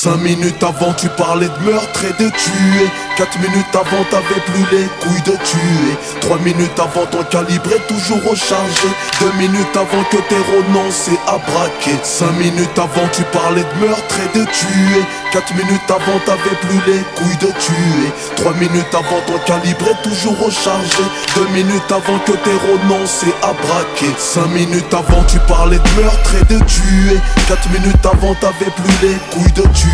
5 minutes avant tu parlais de meurtre et de tuer. 4 minutes avant t'avais plus les couilles de tuer. 3 minutes avant ton calibre est toujours rechargé. 2 minutes avant que t'aies renoncé à braquer. 5 minutes avant tu parlais de meurtre et de tuer. 4 minutes avant t'avais plus les couilles de tuer. 3 minutes avant ton calibre est toujours rechargé. 2 minutes avant que t'aies renoncé à braquer. 5 minutes avant tu parlais de meurtre et de tuer. 4 minutes avant t'avais plus les couilles de tuer.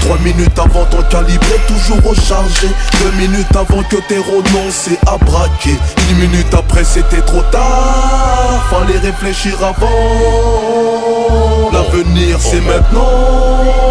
3 minutes avant ton calibre est toujours rechargé. 2 minutes avant que t'aies renoncé à braquer. 1 minute après c'était trop tard. Fallait réfléchir avant. L'avenir c'est maintenant.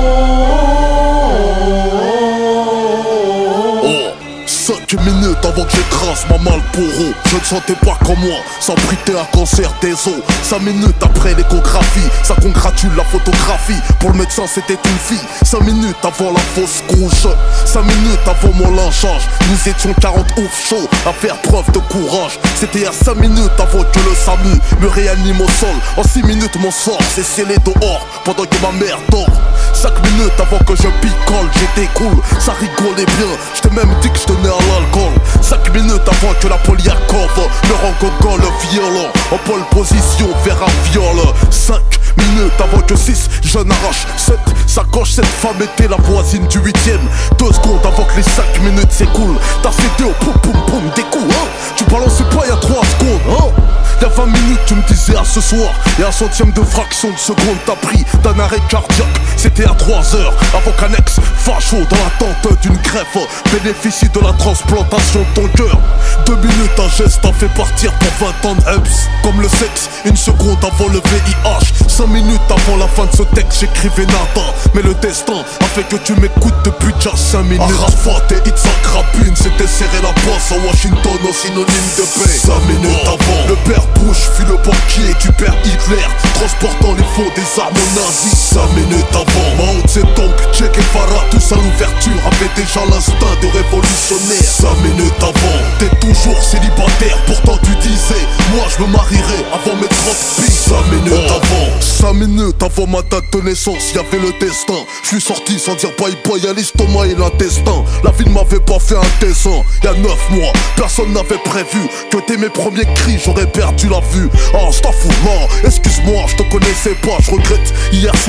5 minutes avant que j'écrase ma Malboro. Je ne sentais pas comme moi, s'abriter un cancer des os. 5 minutes après l'échographie, ça congratule la photographie. Pour le médecin c'était une fille. 5 minutes avant la fausse couche. 5 minutes avant mon lynchage, nous étions 40 ouf chauds à faire preuve de courage. C'était à 5 minutes avant que le SAMU me réanime au sol. En 6 minutes mon sort s'est scellé dehors pendant que ma mère dort. 5 minutes avant que je picole, j'étais cool, ça rigolait bien. Je t'ai même dit que je tenais à l'alcool. 5 minutes avant que la Poliakov me rend gogol violent. En pole position vers un viol. 5 minutes avant que 6 jeunes arrachent 7 sacoches. Cette femme était la voisine du 8ème. 2 secondes avant que les 5 minutes s'écoulent, t'as cédé au poum poum poum des coups, hein. Tu balançais pas y'a 3 secondes, hein. Y'a 20 minutes tu me disais à ce soir. Et un centième de fraction de seconde t'as pris d'un arrêt cardiaque. C'était à 3 heures avant qu'un ex facho dans l'attente d'une greffe bénéficie de la transplantation de ton cœur. 2 minutes un geste t'a fait partir pour 20 ans de Heps. Comme le sexe, 1 seconde avant le VIH. 5 minutes avant la fin de ce texte j'écrivais nada. Mais le destin a fait que tu m'écoutes depuis déjà 5 minutes. Arafat et Itzhak Rabin s'étaient serré la bosse à Washington au synonyme de paix. 5 minutes avant, le père Bush fut le banquier du père Hitler, transportant les fonds des armes nazis. 5 minutes avant, Mao Zedong, Che Guevara, tous à l'ouverture avaient déjà l'instinct de révolutionnaire. 5 minutes avant, t'es toujours célibataire, pourtant tu disais, moi je me marierai avant mes 30 piges. 5 minutes avant, 5 minutes avant ma date de naissance, y'avait le destin. Je suis sorti sans dire bye bye à l'estomac et l'intestin. La vie ne m'avait pas fait un dessin. Y'a 9 mois, personne n'avait prévu que dès mes premiers cris j'aurais perdu la vue. Ah, c'est fou, non, excuse-moi, je te connaissais pas, je regrette hier soir.